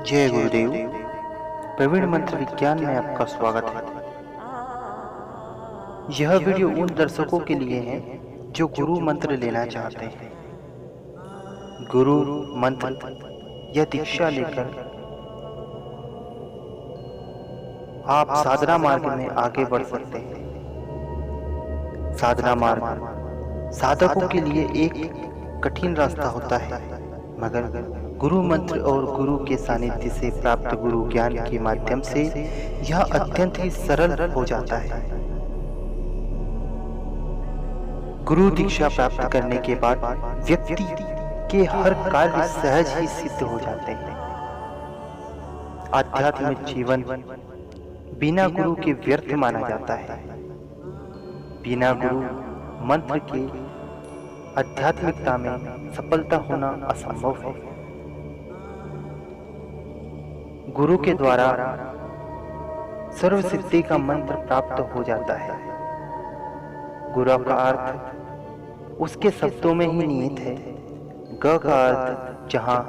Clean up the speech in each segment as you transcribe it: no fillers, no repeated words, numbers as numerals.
जय गुरुदेव। प्रवीण मंत्र विज्ञान में आपका स्वागत है। यह वीडियो उन दर्शकों के लिए है जो गुरु मंत्र लेना चाहते हैं। गुरु मंत्र या दीक्षा लेकर आप साधना मार्ग में आगे बढ़ सकते हैं। साधना मार्ग साधकों के लिए एक कठिन रास्ता होता है, मगर गुरु मंत्र और गुरु के सानिध्य से प्राप्त गुरु ज्ञान के माध्यम से यह अत्यंत ही सरल हो जाता है। गुरु दीक्षा प्राप्त करने के बाद व्यक्ति के हर कार्य सहज ही सिद्ध हो जाते हैं। आध्यात्मिक जीवन बिना गुरु के व्यर्थ माना जाता है। बिना गुरु मंत्र के आध्यात्मिकता में सफलता होना असंभव है। गुरु के द्वारा सर्व सिद्धि का मंत्र प्राप्त हो जाता है। गुरु का अर्थ उसके शब्दों में ही निहित है। ग का अर्थ जहां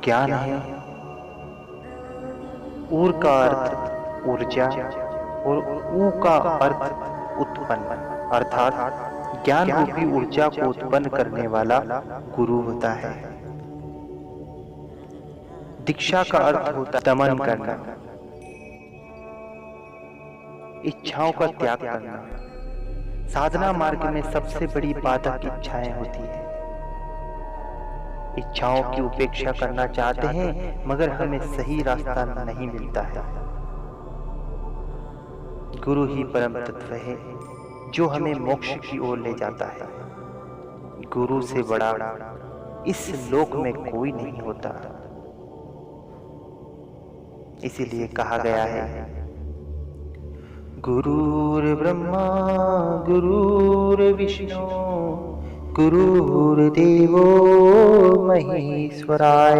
ज्ञान है, ऊर का अर्थ ऊर्जा और ऊ का अर्थ उत्पन्न, अर्थात ज्ञान रूपी ऊर्जा को उत्पन्न करने वाला गुरु होता है। दीक्षा का अर्थ होता है दमन करना, इच्छाओं का त्याग करना। साधना मार्ग में सबसे बड़ी बाधक इच्छाएं होती है। इच्छाओं की उपेक्षा करना चाहते हैं, मगर हमें सही रास्ता नहीं मिलता है। गुरु ही परम तत्व है जो हमें मोक्ष की ओर ले जाता है। गुरु से बड़ा इस लोक में कोई नहीं होता। इसीलिए कहा गया है, गुरुर् ब्रह्मा गुरुर्विष्णु गुरुर्देवो महेश्वराय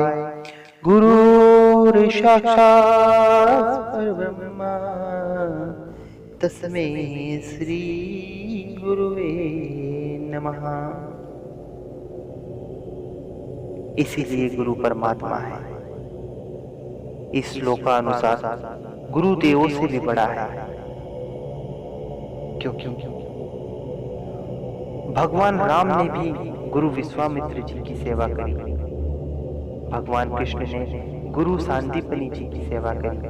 गुरुर् साक्षात् परब्रह्म तस्मै श्री गुरुवे नमः। इसीलिए गुरु परमात्मा है। इस श्लोकानुसार गुरु देवों से भी बड़ा है, क्योंकि भगवान राम ने भी गुरु विश्वामित्र जी की सेवा करी। भगवान कृष्ण ने गुरु सांदीपनि जी की सेवा करी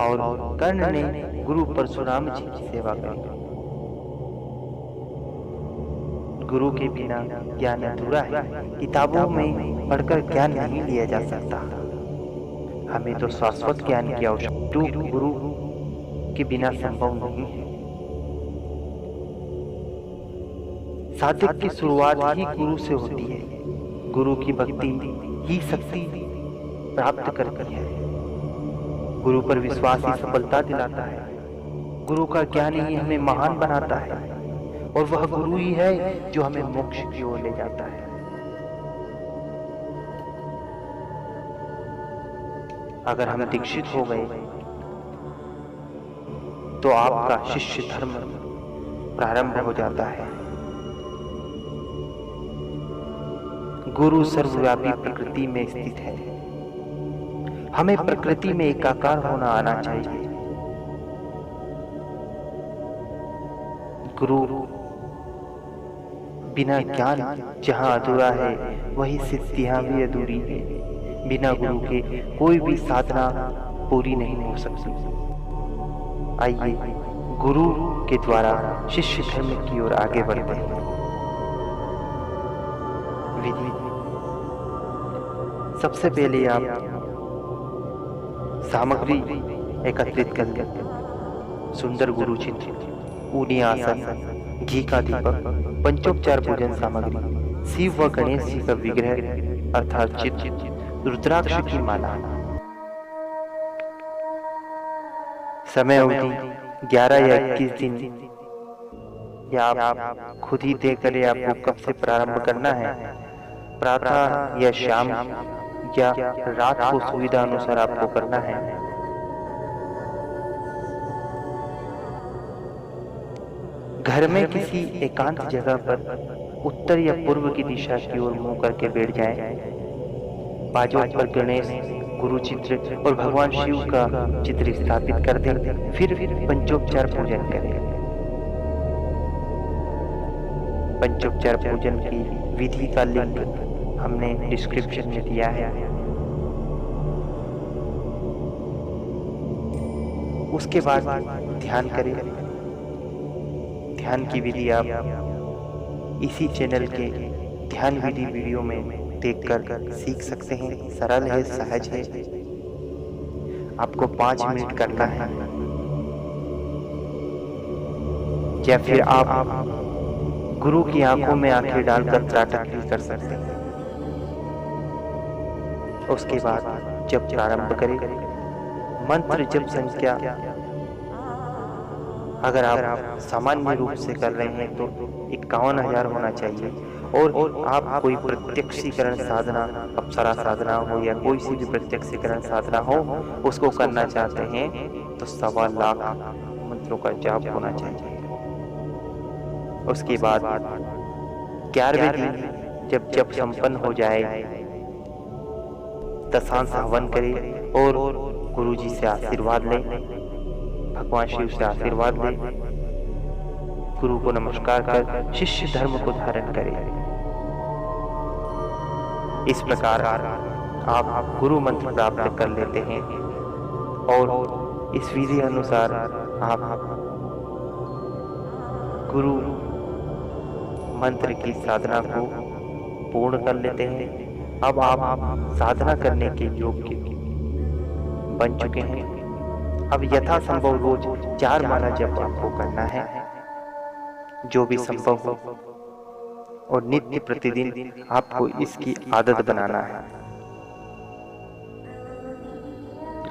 और कर्ण ने गुरु परशुराम जी की सेवा करी। गुरु के बिना ज्ञान अधूरा है। किताबों में पढ़कर ज्ञान नहीं लिया जा सकता। हमें तो शाश्वत ज्ञान की आवश्यकता गुरु के बिना संभव नहीं है। साधक की शुरुआत ही गुरु से होती है। गुरु की भक्ति ही शक्ति प्राप्त करती है। गुरु पर विश्वास ही सफलता दिलाता है। गुरु का ज्ञान ही हमें महान बनाता है, और वह गुरु ही है जो हमें मोक्ष की ओर ले जाता है। अगर हम दीक्षित हो गए तो आपका शिष्य धर्म प्रारंभ हो जाता है। गुरु सर्वव्यापी प्रकृति में स्थित है। हमें प्रकृति में एकाकार होना आना चाहिए। गुरु बिना ज्ञान जहां अधूरा है, वही सिद्धियां भी अधूरी है। बिना गुरु के कोई भी साधना पूरी नहीं हो सकती। आइए गुरु के द्वारा शिष्य धर्म की ओर आगे बढ़ते हैं। विधि: सबसे पहले आप सामग्री एकत्रित कर लें। सुंदर गुरु चित्र, ऊनी आसन, घी का दीपक, पंचोपचार पूजन सामग्री, शिव व गणेश जी का विग्रह अर्थात चित्र, रुद्राक्ष की माला। समय अवधि 11 या 21 दिन, या आप खुद ही तय करें आपको कब से प्रारंभ करना है। प्रातः या शाम या रात को सुविधा अनुसार आपको करना है। घर में किसी एकांत जगह पर उत्तर या पूर्व की दिशा की ओर मुंह करके बैठ जाएं। बाजू पर गणेश, गुरु चित्र और भगवान शिव का चित्र स्थापित कर दें। फिर पंचोपचार पूजन करें। पंचोपचार पूजन की विधि का लिंक हमने डिस्क्रिप्शन में दिया है। उसके बाद ध्यान करें। ध्यान की विधि आप इसी चैनल के ध्यान विधि वीडियो में देखकर सीख सकते हैं। सरल है, सहज है। आपको 5 मिनट करना है, या फिर आप गुरु की आंखों में आंखें डालकर त्राटक भी कर सकते हैं। उसके बाद जब प्रारंभ करें, मंत्र जप संख्या अगर आप सामान्य रूप से कर रहे हैं तो 51,000 होना चाहिए। और आप कोई प्रत्यक्षीकरण साधना, अप्सरा साधना हो या कोई सी भी प्रत्यक्षीकरण साधना हो, उसको करना चाहते हैं तो 1.25 लाख मंत्रों का जाप होना चाहिए। उसके बाद 11वें दिन जब जप संपन्न हो जाए, दशांश हवन करें और गुरु जी से आशीर्वाद लें, भगवान शिव से आशीर्वाद लें। गुरु को नमस्कार कर शिष्य धर्म को धारण करें। इस प्रकार आप गुरु मंत्र प्राप्त कर लेते हैं और इस विधि अनुसार आप गुरु मंत्र की साधना को पूर्ण कर लेते हैं। अब आप साधना करने के योग्य बन चुके हैं। अब यथासंभव रोज 4 माला जप आपको करना है, जो भी संभव हो, और नित्य प्रतिदिन आपको इसकी आदत बनाना है।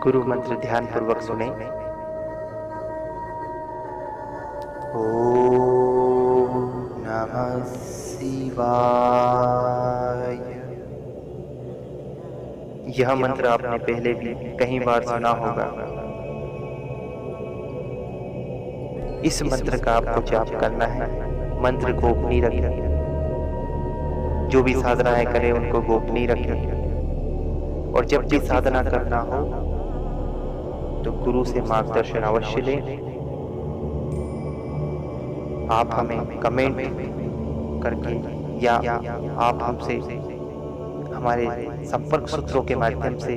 गुरु मंत्र ध्यान पूर्वक सुने। ओम नमः शिवाय। यह मंत्र आपने पहले भी कई बार सुना होगा। इस मंत्र का आपको जाप करना है। मंत्र गोपनीय रखें। जो भी साधनाएं करें उनको गोपनीय रखें। और जब भी साधना करना हो तो गुरु से मार्गदर्शन अवश्य लें। आप हमें कमेंट करके या आप हमसे हमारे संपर्क सूत्रों के माध्यम से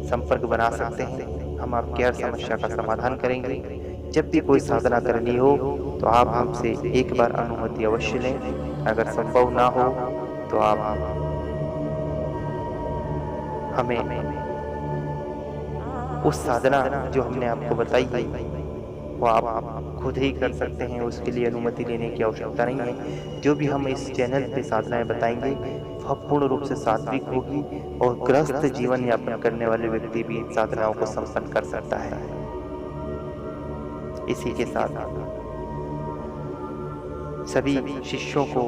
संपर्क बना सकते हैं। हम आपकी हर समस्या का समाधान करेंगे। जब भी कोई साधना करनी हो तो आप हमसे एक बार अनुमति अवश्य लें। अगर संभव ना हो तो आप हमें उस साधना जो हमने आपको बताई है वो आप खुद ही कर सकते हैं। उसके लिए अनुमति लेने की आवश्यकता नहीं है। जो भी हम इस चैनल पे साधनाएं बताएंगे वह पूर्ण रूप से सात्विक होगी और गृहस्थ जीवन यापन करने वाले व्यक्ति भी इन साधनाओं को संपन्न कर सकता है। इसी के साथ सभी शिष्यों को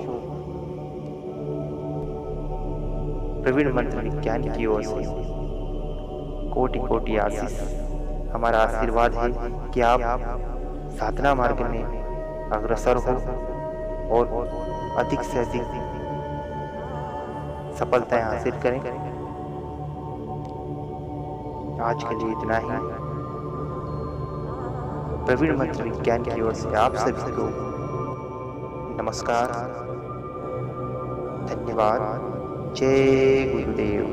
प्रवीण मंत्र विज्ञान की ओर से कोटि कोटि आशीष। हमारा आशीर्वाद है कि आप साधना मार्ग में अग्रसर हो और अधिक से अधिक सफलताएं हासिल करें। आज के लिए इतना ही। प्रवीण मंत्र विज्ञान की ओर से आप सभी को नमस्कार, धन्यवाद, जय गुरुदेव।